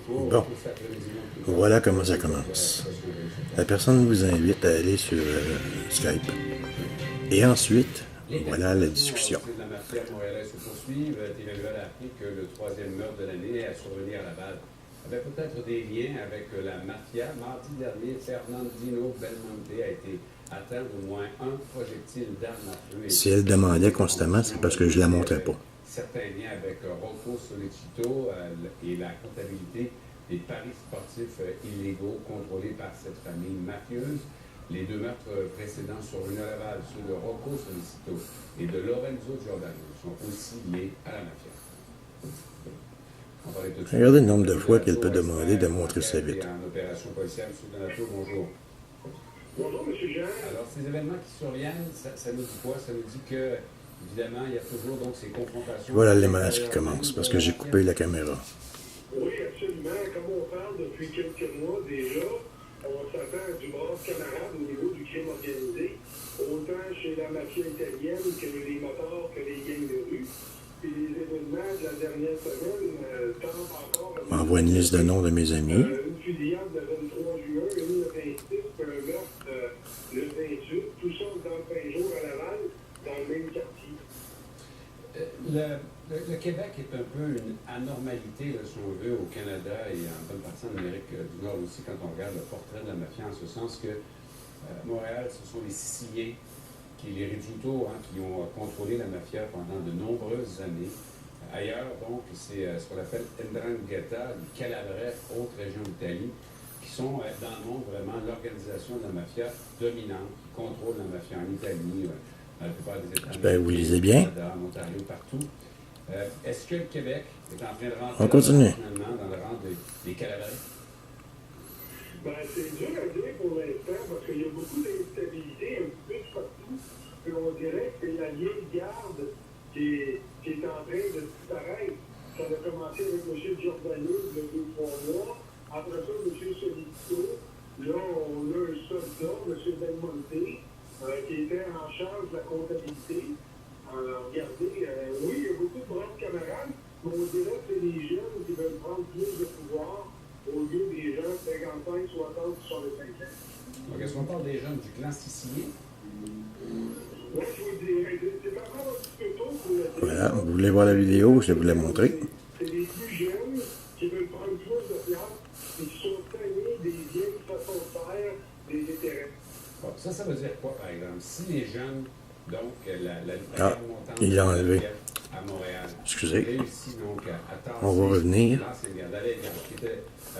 Bon, voilà comment ça commence. La personne vous invite à aller sur Skype. Et ensuite, voilà la discussion. La mafia montréalaise se poursuit. Emmanuel a appris que le troisième meurtre de l'année est survenu à Laval avait peut-être des liens avec la mafia. Mardi dernier, Fernandino Belmonte a été atteint d'au moins un projectile d'arme à feu. Si elle demandait constamment, c'est parce que je la montrais pas. Certains liens avec Rocco Sollecito et la comptabilité des paris sportifs illégaux contrôlés par cette famille mafieuse. Les deux meurtres précédents survenus à Laval, ceux de Rocco Sollecito et de Lorenzo Giordano, sont aussi liés à la mafia. Regardez le nombre de fois qu'elle peut demander de montrer sa vite. Bonjour. Bonjour, M. Jean. Alors, ces événements qui surviennent, ça nous dit quoi? Ça nous dit que, évidemment, il y a toujours donc ces confrontations. Voilà les menaces qui commencent, parce que j'ai coupé la caméra. Oui, absolument. Comme on parle depuis quelques mois déjà, on s'attend à du brasse camarade au niveau du crime organisé, autant chez la mafia italienne que les motards, que les gangs de rue. Puis les événements de la dernière semaine tentent encore à... M'envoie une liste de noms de mes amis. Une fusillade le 23 juin, une le 26, un meurtre le 28, tout ça dans 20 jours à Laval, dans le même quartier. Le Québec est un peu une anormalité, là, si on veut, au Canada et en bonne partie en Amérique du Nord aussi, quand on regarde le portrait de la mafia, en ce sens que Montréal, ce sont les Siciliens, les Rizzuto, qui ont contrôlé la mafia pendant de nombreuses années. Ailleurs, donc, c'est ce qu'on appelle Ndrangheta, les Calabrais, autres régions d'Italie, qui sont dans le monde vraiment l'organisation de la mafia dominante, qui contrôle la mafia en Italie, dans la plupart des États. J'espère que vous lisez bien. En Ontario, partout. Est-ce que le Québec est en train de rentrer On continue. finalement dans le rang des Calabrais? Ben, c'est dur à dire pour l'instant parce qu'il y a beaucoup d'instabilité un peu partout. Puis on dirait que c'est la vieille garde qui est en train de disparaître. Ça a commencé avec M. Giordano il y a 2-3 mois. Après ça, M. Solito. Là, on a un soldat, M. Belmonte, qui était en charge de la comptabilité. Regardez, oui, il y a beaucoup de braves camarades, mais on dirait que c'est les jeunes qui veulent prendre plus de pouvoir au lieu des gens de 55, 60, 65 ans. Donc, est-ce qu'on parle des jeunes du clan sicilien? Moi, je vous dirais, c'est encore un petit peu tôt pour le dire. Voilà, vous voulez voir la vidéo, je vais vous la montrer. C'est les plus jeunes qui veulent prendre plus de place et qui sont tannés des vieilles façons de faire des vétérans. Bon, ça veut dire quoi, par exemple? Si les jeunes, donc, Ah, il l'a enlevé. À Montréal, Excusez. réussi donc à On va revenir.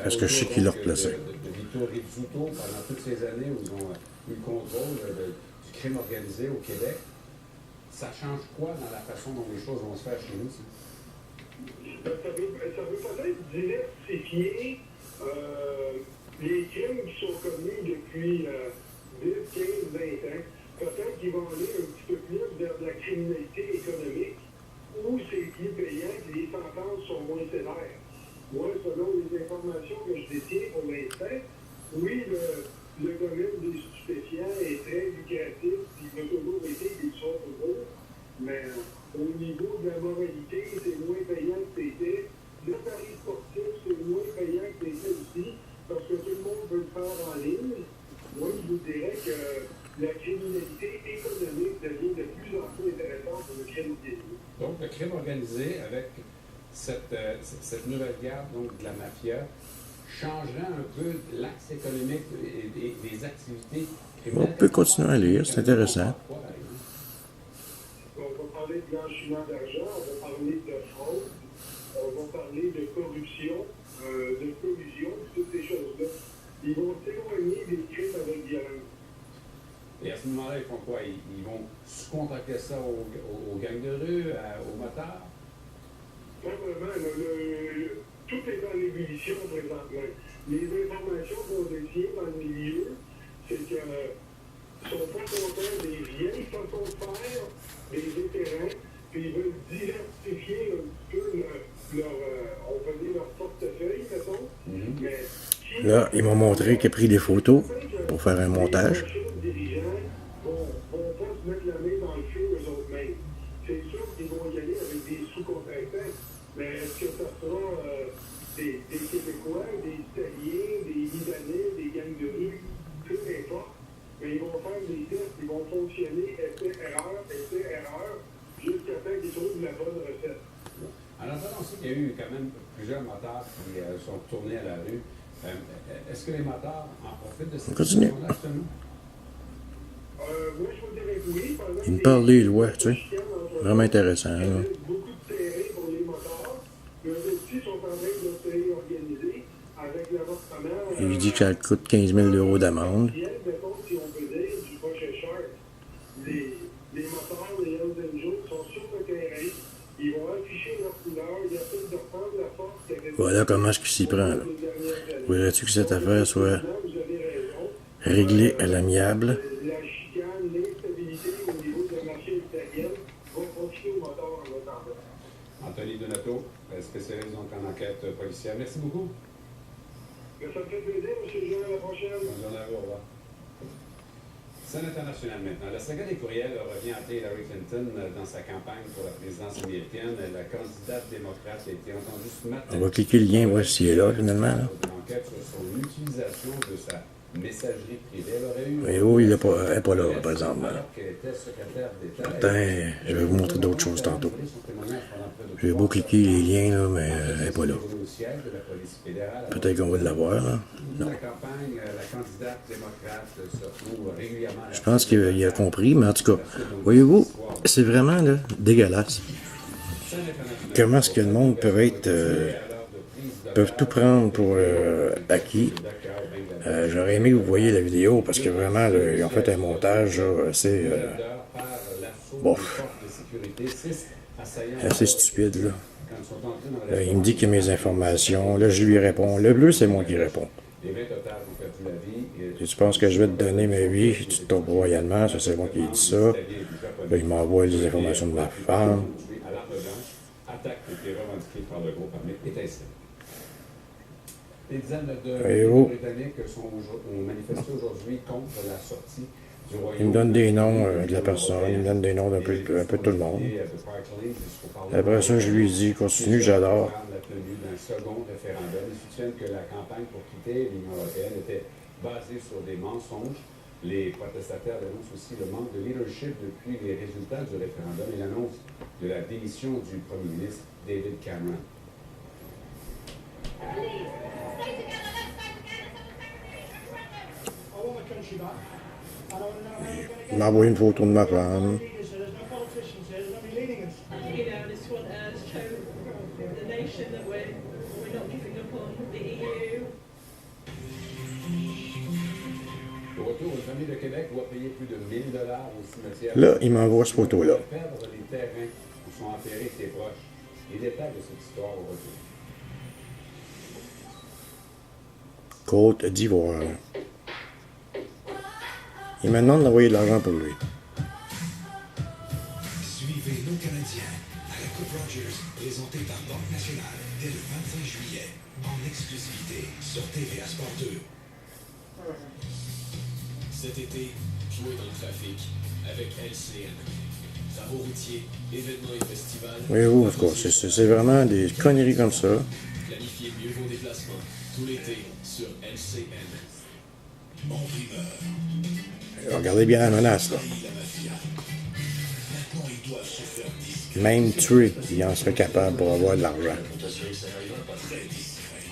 Est-ce que je sais qui l'a replacé? De Vito Rizzuto pendant toutes ces années où ils ont eu le contrôle du crime organisé au Québec. Ça change quoi dans la façon dont les choses vont se faire chez nous? Ça veut peut-être diversifier les crimes qui sont commis depuis 10, 15, 20 ans. Peut-être qu'ils vont aller un petit peu plus vers de la criminalité économique où c'est plus payant et les sentences sont moins sévères. Moi, selon les informations que je détiens pour l'instant, oui, le domaine des stupéfiants est très lucratif, il a toujours été, il sort toujours, mais au niveau de la moralité, c'est moins payant que c'était. Le pari sportif, c'est moins payant que c'était aussi, parce que tout le monde veut le faire en ligne. Moi, je vous dirais que la criminalité économique devient de plus en plus intéressante pour le crime organisé. Donc, le crime organisé, avec cette nouvelle garde donc, de la mafia, changerait un peu l'axe économique et des activités criminelles. On peut continuer à lire, c'est intéressant. On va parler de blanchiment d'argent, on va parler de fraude, on va parler de corruption, de collusion, toutes ces choses-là. Ils vont s'éloigner des crimes avec violence. Et à ce moment-là, ils font quoi? Ils vont sous-contracter ça aux gangs de rue, aux motards? Pas vraiment. Tout est en ébullition présentement. Les informations qu'on détient dans le milieu, c'est qu'ils ne sont pas contents des vieilles façons de faire, des vétérans, puis ils veulent diversifier un petit peu on peut dire leur portefeuille, mettons. Mais Là, ils m'ont montré qu'il a pris des photos pour faire un montage. Les dirigeants vont pas se mettre la main dans le feu eux-mêmes. C'est sûr qu'ils vont y aller avec des sous-contractants, mais est-ce que ça sera des Québécois, des Italiens, des Libanais, des gangs de rue, peu importe. Mais ils vont faire des tests, ils vont fonctionner essai-erreur, jusqu'à temps qu'ils trouvent la bonne recette. En entendant aussi qu'il y a eu quand même plusieurs motards qui sont tournés à la rue, est-ce que les motards en profitent de cette Continue. situation-là actuellement? Moi, je vous dirais que oui. Pendant Il me que parle les- des lois, tu sais. Vraiment intéressant, Il y là. a beaucoup de terrain pour les motards. Mais eux aussi sont en train de se réorganiser avec l'avortement. Il dit que ça coûte 15 000 € d'amende. Mettons, si on peut dire, du prochain char, les motards, les Hells Angels sont sur le terrain. Ils vont afficher leur couleur. Ils essaient de reprendre la force qu'il y avait. Voilà comment est-ce qu'il s'y prend, là. Voudrais-tu que cette affaire soit Vous avez raison. réglée à l'amiable? La chicane, l'instabilité au niveau de la marché italienne vont profiter aux motards en attendant. Anthony Donato, spécialiste donc en enquête policière. Merci beaucoup. Mais ça me fait plaisir, M. Jean, à la prochaine. Bonne journée à vous. Au revoir. Scène internationale maintenant. La saga des courriels revient hanter Hillary Clinton dans sa campagne pour la présidence américaine. La candidate démocrate a été entendue ce matin. On va cliquer le lien, voir s'il est là, finalement, là. L'enquête sur son utilisation de sa messagerie privée. Elle aurait eu... Et oh, il n'est pas là, par exemple. Alors qu'elle était secrétaire d'État. Attends, je vais vous montrer d'autres choses tantôt. J'ai beau cliquer les liens, là, mais elle n'est pas là. Peut-être qu'on va l'avoir, là. Non. La campagne, la candidate démocrate se retrouve régulièrement... Je pense qu'il a compris, mais en tout cas, voyez-vous, c'est vraiment là, dégueulasse. Comment est-ce que le monde peut être... peuvent tout prendre pour acquis. J'aurais aimé que vous voyiez la vidéo, parce que vraiment, là, ils ont fait un montage là, assez... bof. Assez stupide, là. Il me dit qu'il y a mes informations. Là, je lui réponds. Le bleu, c'est moi qui réponds. Si tu penses que je vais te donner ma vie, tu te trompes royalement, ça c'est moi qui ai dit ça. Là, il m'envoie les informations de ma femme. Des dizaines de Britanniques ont manifesté aujourd'hui contre la sortie du Royaume-Uni. Il me donne des noms de la personne, il me donne des noms d'un peu tout le monde. Après ça, je lui dis, continue, j'adore. La tenue d'un second référendum. Ils soutiennent que la campagne pour quitter l'Union européenne était basée sur des mensonges. Les protestataires dénoncent aussi le manque de leadership depuis les résultats du référendum et l'annonce de la démission du premier ministre David Cameron. Il m'a envoyé une photo de ma femme. Au retour, une famille de Québec doit payer plus de 1 000 $ au cimetière. Là, il m'envoie cette photo-là. Perdre les terrains où sont enterrés ses proches. Les détails de cette histoire au retour. Côte d'Ivoire. Il me demande d'envoyer de l'argent pour lui. Suivez nos Canadiens à la Coupe Rogers, présentée par Banque Nationale dès le 25 juillet, en exclusivité sur TVA Sport 2. Cet été, jouez dans le trafic avec LCN. Travaux routiers, événements et festivals. Voyez-vous, en tout cas, c'est vraiment des conneries comme ça. Planifiez mieux vos déplacements tout l'été sur LCN. Mon primeur. Regardez bien la menace, là. Maintenant, ils doivent se faire discret. Même tuer, il en serait capable pour avoir de l'argent. Très discret.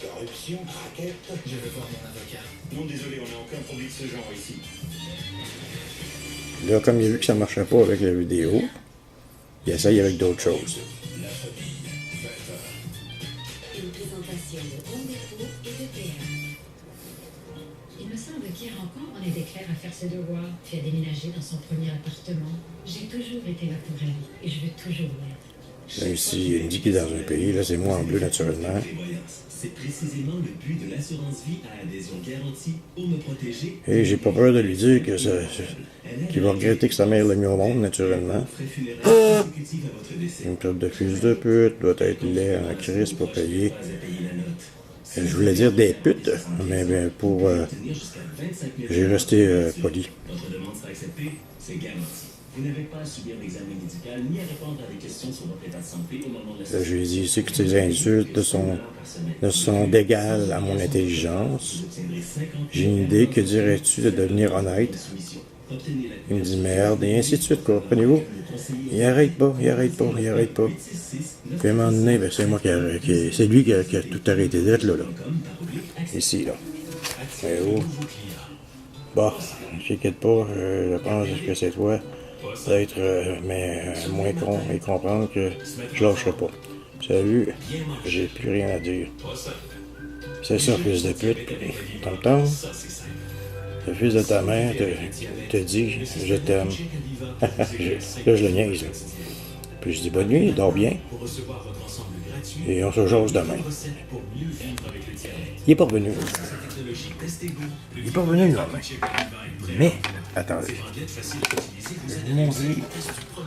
Corruption, craquette. Je vais voir mon avocat. Non, désolé, on n'a aucun produit de ce genre ici. Là, comme il a vu que ça ne marchait pas avec la vidéo, il essaye avec d'autres choses. La famille, 20 ans. Une présentation de Home Depot et de PM. Il me semble qu'hier encore, on aidait Claire à faire ses devoirs, puis à déménager dans son premier appartement. J'ai toujours été là pour elle, et je veux toujours l'être. Même si il me dit qu'il est dans un pays, là, c'est moi en bleu, naturellement. Prévoyance. C'est précisément le but de l'assurance vie à adhésion garantie pour me protéger. Et j'ai pas peur de lui dire que qu'il va regretter que sa mère l'a mis au monde, naturellement. Frais funéraires consécutifs à votre décès. Une tête de fils de pute, doit être laid en crise pour payer. Pas à payer la note. Je voulais dire des putes, mais bien, pour... Obtenir jusqu'à 25 000 j'ai resté poli. Votre demande sera acceptée, c'est garanti. Vous n'avez pas à subir d'examen médical ni à répondre à des questions sur votre état de santé au moment de la Là, je lui ai dit ici que ces insultes sont d'égales à mon intelligence. J'ai une idée, que dirais-tu de devenir honnête? Il me dit merde, et ainsi de suite, comprenez-vous? Il arrête pas. Puis à un moment donné, ben, c'est moi c'est lui qui a tout arrêté d'être là. Ici, là. Et où? Bon, t'inquiète pas, je pense que c'est toi. Peut-être, mais moins con et comprendre que je lâcherai pas. Salut, j'ai plus rien à dire. C'est ça, fils de pute. T'entends? Le fils de ta mère te dit « Je t'aime ». Là, je le niaise. Puis je dis « Bonne nuit, dors bien. » Et on se jase demain. Il est pas revenu. Il est pas revenu le lendemain. Mais, attendez. Je vais vous montrer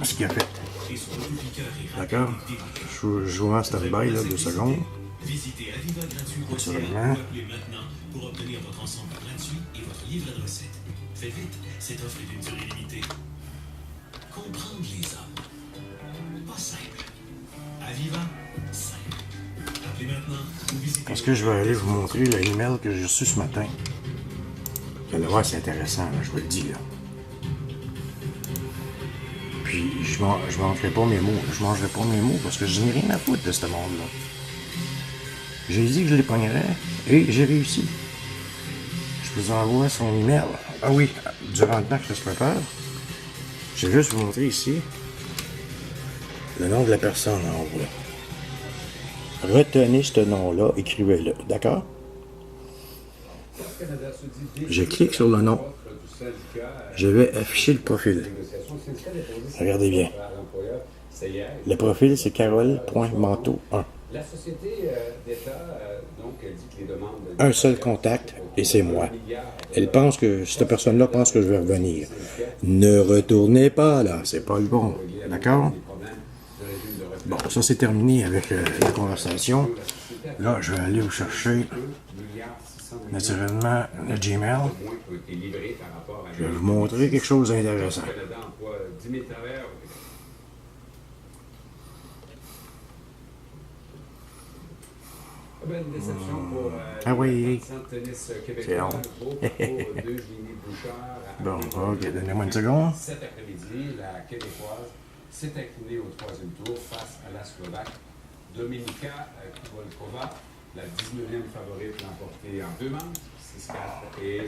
ce qu'il a fait. D'accord? Je vous mets en stand-by, là, 2 secondes. Naturellement. Pour obtenir votre ensemble gratuit et votre livret de recettes. Faites vite, cette offre est d'une durée limitée. Comprendre les hommes. Pas simple. Aviva, simple. Appelez maintenant ou visitez... Parce que je vais aller vous montrer l'email que j'ai reçu ce matin. Vous allez voir, c'est intéressant, là, je vous le dis, là. Puis, je mangerai pas mes mots. Je mangerai pas mes mots parce que je n'ai rien à foutre de ce monde-là. J'ai dit que je les pognerais et j'ai réussi. Je vous envoie son email. Ah oui, durant le temps que ça se prépare, je vais juste vous montrer ici le nom de la personne en haut. Retenez ce nom-là, écrivez-le, d'accord? Je clique sur le nom. Je vais afficher le profil. Regardez bien. Le profil, c'est carole.manteau1. La société d'État donc dit que les demandes... Un seul contact, et c'est moi. Elle pense que, cette personne-là pense que je vais revenir. Ne retournez pas là, c'est pas le bon. D'accord? Bon, ça c'est terminé avec la conversation. Là, je vais aller vous chercher, naturellement, le Gmail. Je vais vous montrer quelque chose d'intéressant. Une déception pour ah oui, tennis c'est long. Bon, ok, donnez-moi une seconde. Cet après-midi, la Québécoise s'est inclinée au 3e tour face à la Slovaque Dominika Kubolkova, la 19e favorite l'emportée en 2 manches, 6-4 et 6-3.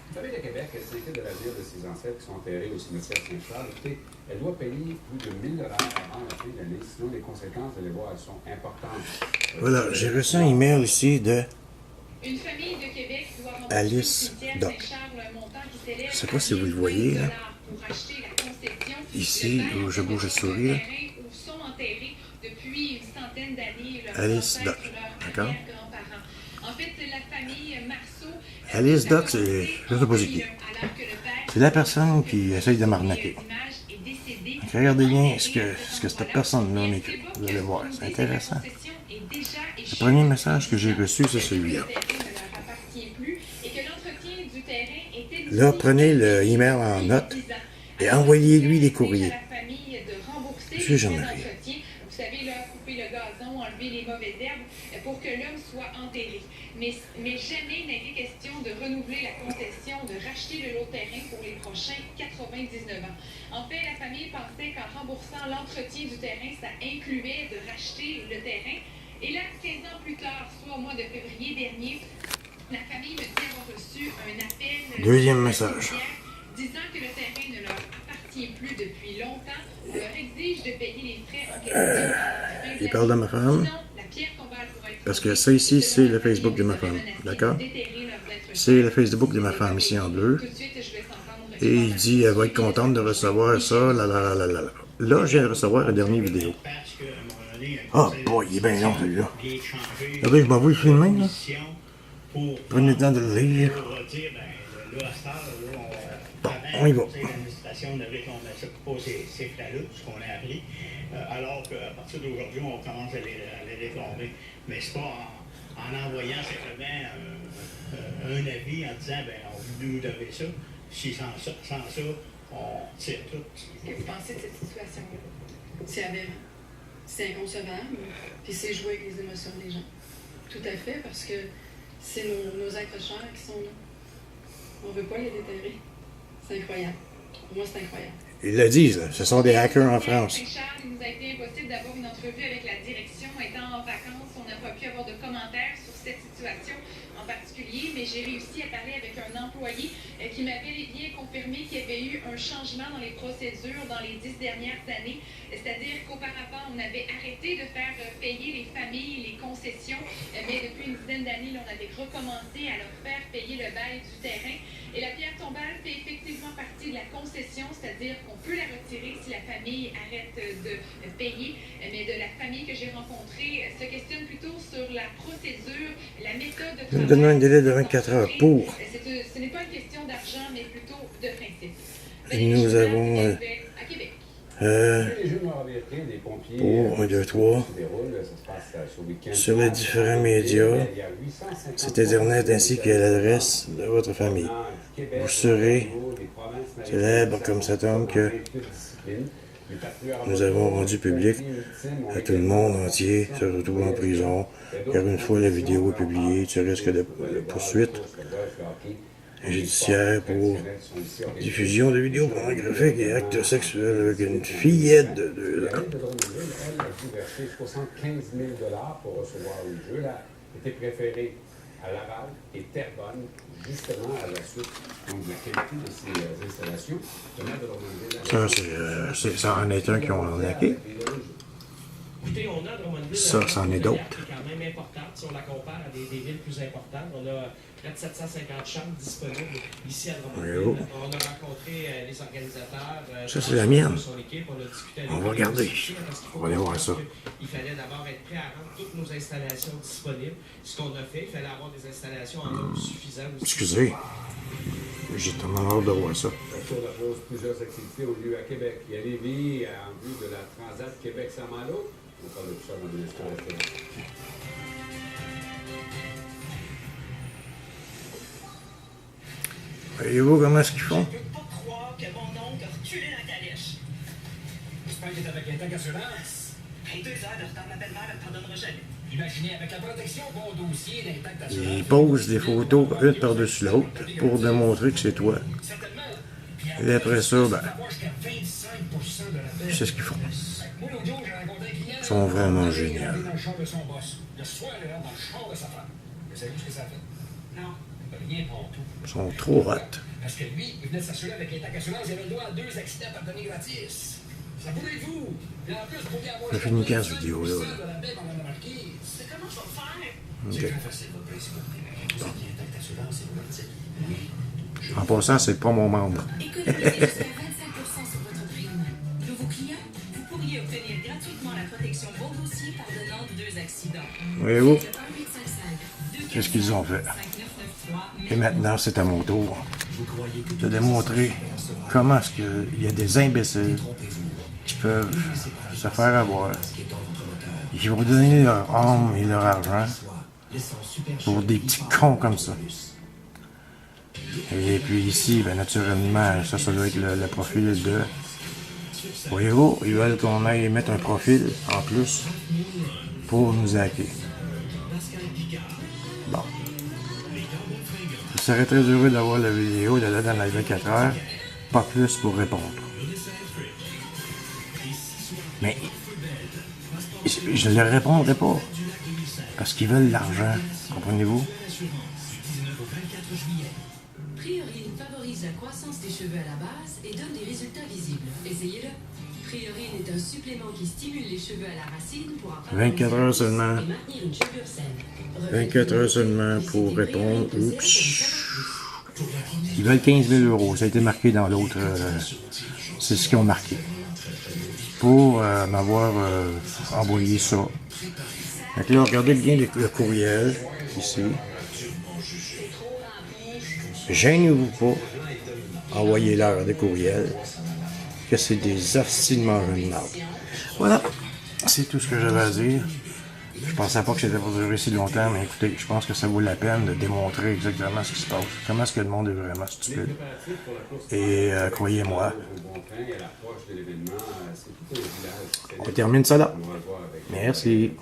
Vous savez, le Québec s'inquiète de l'avenir de ses ancêtres qui sont enterrés au cimetière Saint-Charles. Écoutez, elle doit payer plus de 1 000 $ avant la fin de l'année, sinon les conséquences, vous allez voir, elles sont importantes. Voilà, j'ai reçu un email ici de Une famille de Québec doit rembourser Alice au cimetière Doc. Saint-Charles un montant qui s'élève Je sais pas si vous le voyez, là. pour acheter la concession. Ici, où je bouge le souris, là. Où sont enterrés depuis une centaine d'années leurs Alice ancêtres Doc, ou leurs d'accord? arrière-grands-parents. En fait, la famille Marceau... Alice Doc, c'est, je sais pas c'est qui. C'est la personne qui essaye de m'arnaquer. Regardez bien ce que cette personne-là m'écrit. Vous allez voir, c'est intéressant. Le premier message que j'ai reçu, c'est celui-là. Là, prenez le email en note et envoyez-lui des courriers. Monsieur Jean-Marie. Vous savez, là, couper le gazon, enlever les mauvaises herbes pour que l'homme soit enterré. Mais jamais il n'a été question de renouveler la concession, de racheter le lot de terrain pour les prochains 99 ans. En fait, la famille pensait qu'en remboursant l'entretien du terrain, ça incluait de racheter le terrain. Et là, 15 ans plus tard, soit au mois de février dernier, la famille me dit avoir reçu un appel... Deuxième message. Disant que le terrain ne leur appartient plus depuis longtemps, on leur exige de payer les frais en question. Il parle de ma femme. Parce que ça ici, c'est le Facebook de ma femme. D'accord? C'est le Facebook de ma femme ici en bleu. Et il dit, elle va être contente de recevoir ça, Là, je viens de recevoir la dernière vidéo. Ah, boy, il est bien long, celui-là. Regardez, je m'en vais le filmer, là. Prenez le temps de le lire. Bon, on y va. L'administration ne réclamaient pas ces frais-là, ce qu'on a appris, alors qu'à partir d'aujourd'hui, on commence à les réclamer. Mais c'est pas en envoyant simplement un avis en disant, ben, vous nous devez ça. Si sans ça, on tire tout. Qu'est-ce que vous pensez de cette situation-là? C'est aberrant. C'est inconcevable. Puis c'est jouer avec les émotions des gens. Tout à fait, parce que c'est nos êtres chers qui sont là. On ne veut pas les déterrer. C'est incroyable. Pour moi, c'est incroyable. Ils le disent, là. Ce sont des hackers en France. Richard, il nous a été impossible d'avoir une entrevue avec la direction. Étant en vacances, on n'a pas pu avoir de commentaires sur cette situation en particulier, mais j'ai réussi à parler avec un employé qui m'a bel et bien confirmé qu'il y avait eu un changement dans les procédures dans les 10 dernières années. C'est-à-dire qu'auparavant, on avait arrêté de faire payer les familles, les concessions, mais depuis une dizaine d'années, on avait recommencé à leur faire payer le bail du terrain. Et la pierre tombale fait effectivement partie de la concession, c'est-à-dire qu'on peut la retirer si la famille arrête de payer. Mais de la famille que j'ai rencontrée se questionne plutôt sur la procédure, la méthode de travail. Donne-nous un délai de 24 heures pour. Ce n'est pas une question d'argent, mais plutôt de principe. Nous avons à Québec. Pour 1, 2, 3 sur les différents médias, site internet ainsi que l'adresse de votre famille. Vous serez célèbre comme cet homme que nous avons rendu public à tout le monde entier se retrouve en prison, car une fois la vidéo est publiée, tu risques de poursuite judiciaire pour diffusion de vidéos pornographiques et actes sexuels avec une fillette de 2 ans. Elle a dû verser 75 000 $ pour recevoir le jeu. Elle a été préférée à Laval et Terrebonne, justement à la suite donc, de la qualité de ces installations. Ça en est un qui ont arnaqué. Écoutez, on a Drummondville, ça, c'en est d'autres. qui est quand même importante si on la compare à des villes plus importantes. On a près de 750 chambres disponibles ici à Drummondville. Oui, On a rencontré les organisateurs. Ça, c'est la mienne. On a discuté avec On va regarder. On va aller voir ça. Il fallait d'abord être prêt à rendre toutes nos installations disponibles. Ce qu'on a fait, il fallait avoir des installations en nombre suffisant. Excusez. J'ai tellement hâte de voir ça. Sur la pause, plusieurs activités ont lieu à Québec. Il y a Lévis en vue de la Transat Québec-Saint-Malo. On parle de tout ça dans l'installation. Voyez-vous comment est-ce qu'ils font? Je peux pas croire que mon oncle a reculé la calèche. J'espère qu'il est avec un tank assurance. 2 heures de retard, ma belle-mère ne me pardonnera jamais. Imaginez, avec la protection bon dossier d'intact assurance. Ils posent des photos une par-dessus l'autre pour démontrer que c'est toi. Et après ça, ben, c'est ce qu'ils font. Ils sont vraiment géniaux. Ils sont trop hot. Parce que lui, il venait de s'assurer avec l'État assurance, il avait le droit à 2 accidents pardonnés gratis. Ça pourrait vous. Et en plus, vous pouvez avoir. Ça finit quand cette vidéo-là? C'est comment je vais faire? Okay. C'est très facile, votre principe. Vous avez l'État assurance et vous leur dites oui. En passant, c'est pas mon membre. Économisez jusqu'à 25% sur votre prime. Nouveau client, vous pourriez obtenir gratuitement la protection bon dossier pardonnant 2 accidents. Voyez-vous? C'est ce qu'ils ont fait. Et maintenant, c'est à mon tour de démontrer comment est-ce qu'il y a des imbéciles qui peuvent se faire avoir, et qui vont donner leur âme et leur argent pour des petits cons comme ça. Et puis ici, ben, naturellement, ça doit être le profil de... Voyez-vous, ils veulent qu'on aille mettre un profil en plus pour nous hacker. Bon. Je serais très heureux d'avoir la vidéo de là dans la 24 heures, pas plus pour répondre. Mais je ne leur répondrai pas, parce qu'ils veulent l'argent, comprenez-vous? Priorine favorise la croissance des cheveux à la base et donne des résultats visibles. Essayez-le. Priorine est un supplément qui stimule les cheveux à la racine pour en 24 heures seulement. et maintenir une chevelure saine. 24 heures seulement pour répondre. Oups. Ils veulent 15 000 €. Ça a été marqué dans l'autre. C'est ce qu'ils ont marqué. Pour m'avoir envoyé ça. Donc là, regardez bien le courriel ici. Gênez-vous pas. Envoyez-leur des courriels. Que c'est des assis de manger de marde. Voilà. C'est tout ce que j'avais à dire. Je pensais pas que c'était pour durer si longtemps, mais écoutez, je pense que ça vaut la peine de démontrer exactement ce qui se passe. Comment est-ce que le monde est vraiment stupide. Et croyez-moi, on termine ça là. Merci.